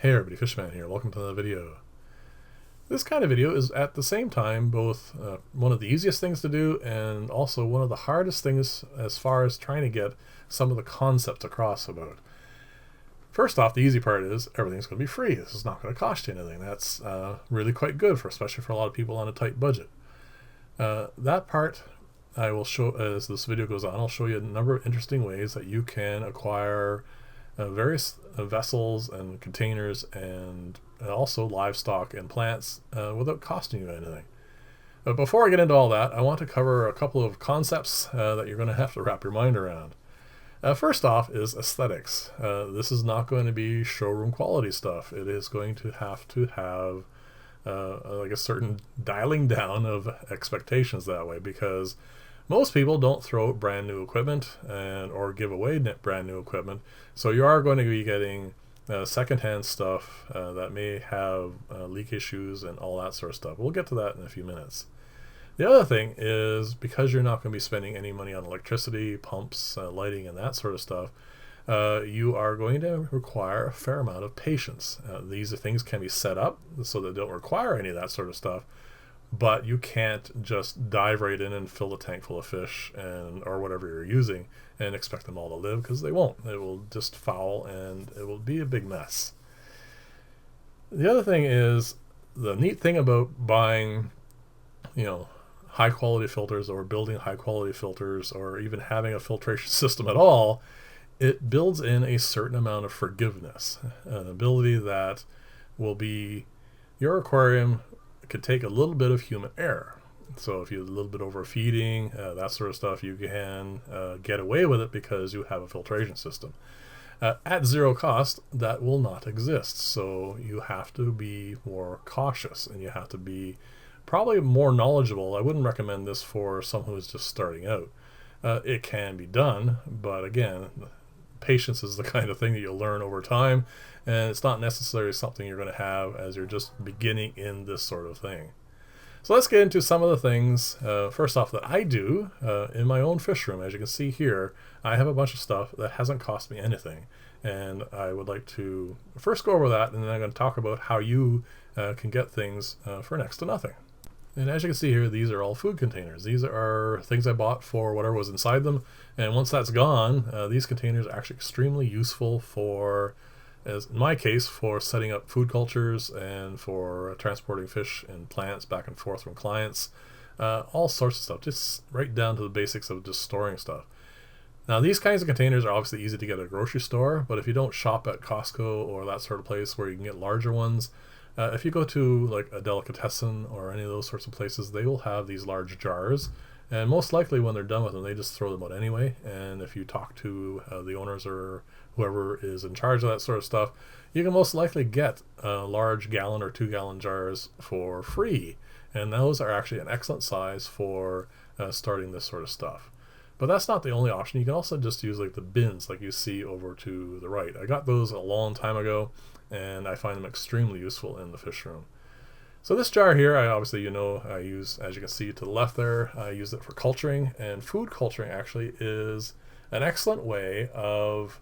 Hey everybody, Fishman here. Welcome to the video. This kind of video is at the same time both one of the easiest things to do and also one of the hardest things as far as trying to get some of the concepts across about. First off, the easy part is everything's going to be free. This is not going to cost you anything. That's really quite good, especially for a lot of people on a tight budget. That part I will show as this video goes on. I'll show you a number of interesting ways that you can acquire various vessels and containers and also livestock and plants without costing you anything. But before I get into all that, I want to cover a couple of concepts that you're going to have to wrap your mind around. First off is aesthetics. This is not going to be showroom quality stuff. It is going to have like a certain dialing down of expectations that way, because most people don't throw out brand new equipment or give away brand new equipment, so you are going to be getting secondhand stuff that may have leak issues and all that sort of stuff. We'll get to that in a few minutes. The other thing is, because you're not going to be spending any money on electricity, pumps, lighting, and that sort of stuff, you are going to require a fair amount of patience. These things can be set up so they don't require any of that sort of stuff, but you can't just dive right in and fill a tank full of fish or whatever you're using and expect them all to live, because they won't. It will just foul and it will be a big mess. The other thing is, the neat thing about buying, high quality filters or building high quality filters or even having a filtration system at all, it builds in a certain amount of forgiveness, an ability that will be your aquarium could take a little bit of human error. So if you're a little bit overfeeding, that sort of stuff, you can get away with it because you have a filtration system. At zero cost, that will not exist. So you have to be more cautious and you have to be probably more knowledgeable. I wouldn't recommend this for someone who's just starting out. It can be done, but again, patience is the kind of thing that you'll learn over time, and it's not necessarily something you're going to have as you're just beginning in this sort of thing. So let's get into some of the things, first off, that I do in my own fish room. As you can see here, I have a bunch of stuff that hasn't cost me anything, and I would like to first go over that, and then I'm going to talk about how you can get things for next to nothing. And as you can see here, these are all food containers. These are things I bought for whatever was inside them. And once that's gone, these containers are actually extremely useful for, as in my case, for setting up food cultures and for transporting fish and plants back and forth from clients. All sorts of stuff, just right down to the basics of just storing stuff. Now, these kinds of containers are obviously easy to get at a grocery store, but if you don't shop at Costco or that sort of place where you can get larger ones, if you go to like a delicatessen or any of those sorts of places, they will have these large jars, and most likely when they're done with them, they just throw them out anyway. And if you talk to the owners or whoever is in charge of that sort of stuff, you can most likely get large gallon or 2-gallon jars for free, and those are actually an excellent size for starting this sort of stuff. But that's not the only option. You can also just use like the bins like you see over to the right. I got those a long time ago, and I find them extremely useful in the fish room. So this jar here, I use, as you can see to the left there, I use it for culturing, and food culturing actually is an excellent way of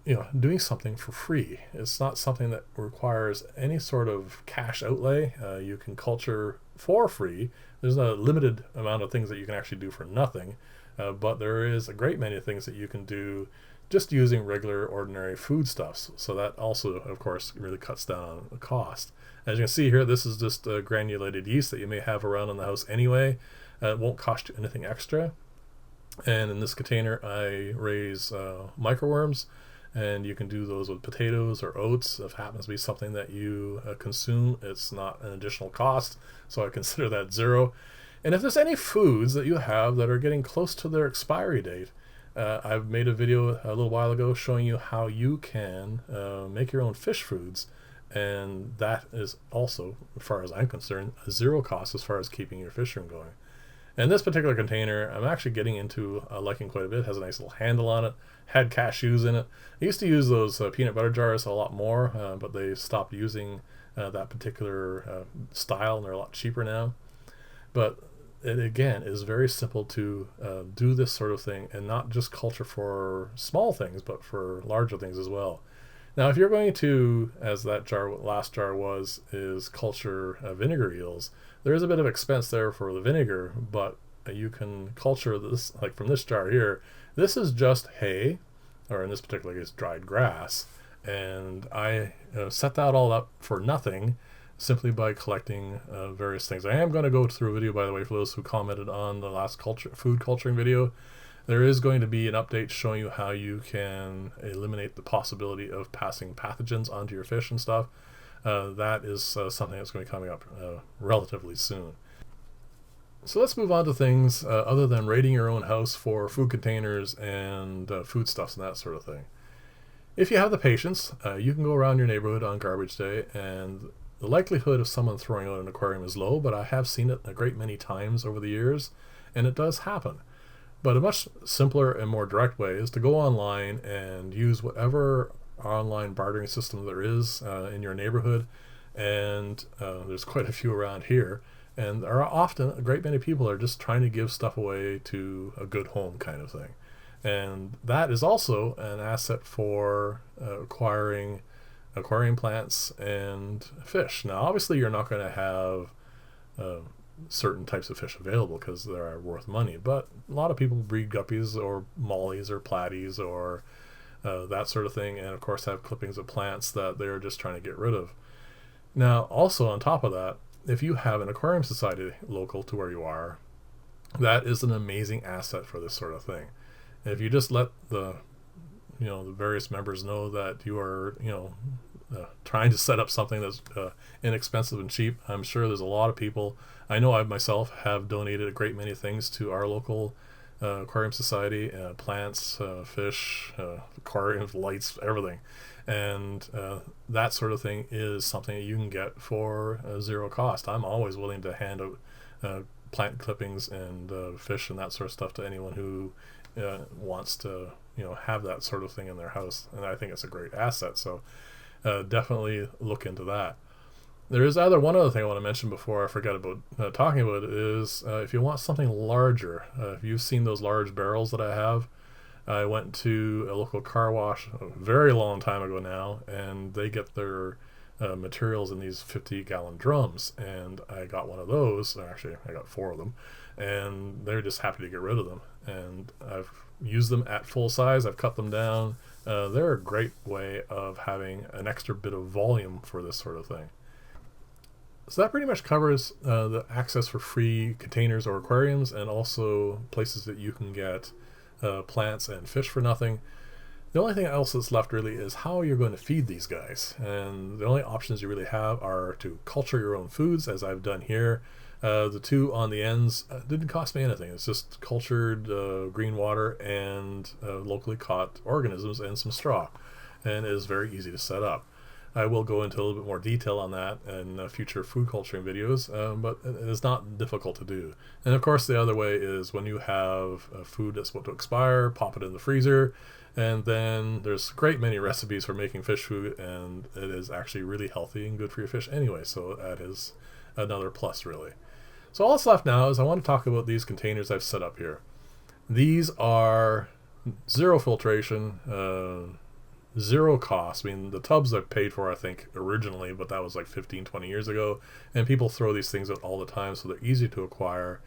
doing something for free. It's not something that requires any sort of cash outlay. You can culture for free. There's a limited amount of things that you can actually do for nothing, but there is a great many things that you can do just using regular ordinary foodstuffs. So that also, of course, really cuts down on the cost. As you can see here, this is just a granulated yeast that you may have around in the house anyway. It won't cost you anything extra. And in this container, I raise microworms, and you can do those with potatoes or oats. If it happens to be something that you consume, it's not an additional cost, so I consider that zero. And if there's any foods that you have that are getting close to their expiry date, I've made a video a little while ago showing you how you can make your own fish foods, and that is also, as far as I'm concerned, a zero cost as far as keeping your fish room going. And this particular container, I'm actually getting into liking quite a bit. It has a nice little handle on it, had cashews in it. I used to use those peanut butter jars a lot more, but they stopped using that particular style, and they're a lot cheaper now. But it again is very simple to do this sort of thing, and not just culture for small things, but for larger things as well. Now, if you're going to, as that last jar is culture vinegar eels, there is a bit of expense there for the vinegar, but you can culture this, like from this jar here. This is just hay, or in this particular case, dried grass. And I set that all up for nothing simply by collecting various things. I am going to go through a video, by the way, for those who commented on the last food culturing video. There is going to be an update showing you how you can eliminate the possibility of passing pathogens onto your fish and stuff. That is something that's going to be coming up relatively soon. So let's move on to things other than raiding your own house for food containers and foodstuffs and that sort of thing. If you have the patience, you can go around your neighborhood on garbage day, and the likelihood of someone throwing out an aquarium is low, but I have seen it a great many times over the years, and it does happen. But a much simpler and more direct way is to go online and use whatever online bartering system there is in your neighborhood, and there's quite a few around here, and there are often a great many people are just trying to give stuff away to a good home kind of thing. And that is also an asset for acquiring aquarium plants and fish. Now, obviously, you're not going to have certain types of fish available because they are worth money, but a lot of people breed guppies or mollies or platies or that sort of thing, and of course have clippings of plants that they're just trying to get rid of. Now, also on top of that, if you have an aquarium society local to where you are, that is an amazing asset for this sort of thing. And if you just let the various members know that you are trying to set up something that's inexpensive and cheap, I'm sure there's a lot of people. I know I myself have donated a great many things to our local aquarium society, plants, fish, aquariums, lights, everything. And that sort of thing is something that you can get for zero cost. I'm always willing to hand out plant clippings and fish and that sort of stuff to anyone who wants to have that sort of thing in their house, and I think it's a great asset. So definitely look into that. There is one other thing I want to mention before I forget about talking about it is if you want something larger, if you've seen those large barrels that I have, I went to a local car wash a very long time ago now, and they get their materials in these 50-gallon drums, and I got one of those. Actually, I got 4 of them, and they're just happy to get rid of them. And I've used them at full size. I've cut them down. They're a great way of having an extra bit of volume for this sort of thing. So that pretty much covers the access for free containers or aquariums, and also places that you can get plants and fish for nothing. The only thing else that's left really is how you're going to feed these guys. And the only options you really have are to culture your own foods, as I've done here. The 2 on the ends didn't cost me anything. It's just cultured green water and locally caught organisms and some straw. And it is very easy to set up. I will go into a little bit more detail on that in future food culturing videos, but it is not difficult to do. And of course, the other way is when you have food that's about to expire, pop it in the freezer, and then there's a great many recipes for making fish food, and it is actually really healthy and good for your fish anyway, so that is another plus, really. So all that's left now is I want to talk about these containers I've set up here. These are zero filtration, zero cost. I mean, the tubs I paid for, I think, originally, but that was like 15-20 years ago, and people throw these things out all the time, so they're easy to acquire.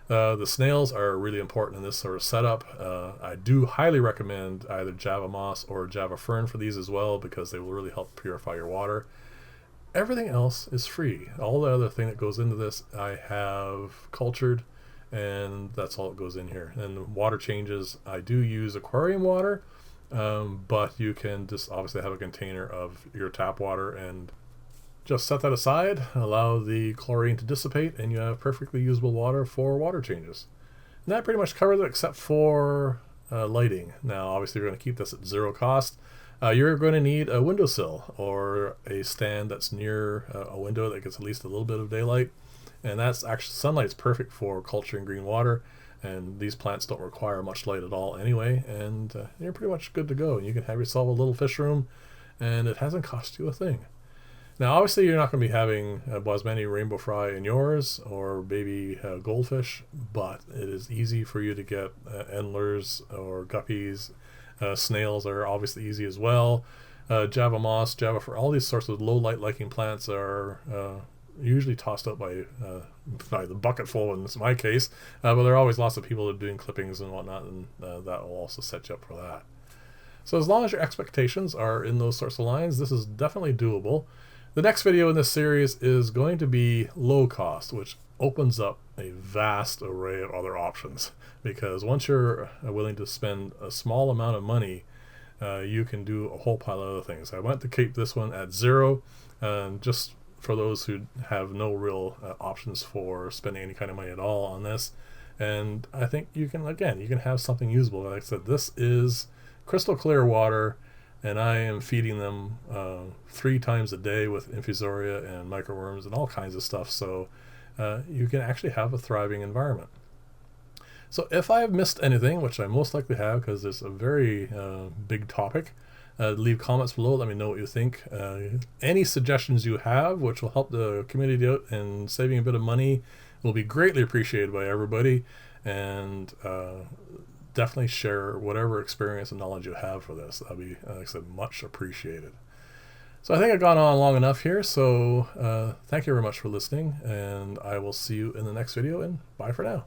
The snails are really important in this sort of setup. I do highly recommend either Java moss or Java fern for these as well, because they will really help purify your water. Everything else is free. All the other thing that goes into this I have cultured, and that's all that goes in here. And the water changes, I do use aquarium water, but you can just obviously have a container of your tap water and just set that aside, allow the chlorine to dissipate, and you have perfectly usable water for water changes. And that pretty much covers it, except for lighting. Now obviously we're going to keep this at zero cost. You're going to need a windowsill or a stand that's near a window that gets at least a little bit of daylight, and that's actually, sunlight's perfect for culturing green water, and these plants don't require much light at all anyway, and you're pretty much good to go. You can have yourself a little fish room, and it hasn't cost you a thing. Now obviously you're not going to be having Bosmani rainbow fry in yours or baby goldfish, but it is easy for you to get endlers or guppies. Snails are obviously easy as well. Java moss, Java for all these sorts of low light liking plants are usually tossed out by the bucketful in my case, but there are always lots of people that are doing clippings and whatnot, and that will also set you up for that. So as long as your expectations are in those sorts of lines, this is definitely doable. The next video in this series is going to be low cost, which opens up a vast array of other options, because once you're willing to spend a small amount of money, you can do a whole pile of other things. I went to keep this one at 0, just for those who have no real options for spending any kind of money at all on this. And I think you can have something usable. Like I said, this is crystal clear water, and I am feeding them 3 times a day with infusoria and microworms and all kinds of stuff. So you can actually have a thriving environment. So if I have missed anything, which I most likely have because it's a very big topic, leave comments below. Let me know what you think. Any suggestions you have, which will help the community out and saving a bit of money, will be greatly appreciated by everybody. And definitely share whatever experience and knowledge you have for this. That'll be, like I said, much appreciated. So I think I've gone on long enough here. So thank you very much for listening, and I will see you in the next video, and bye for now.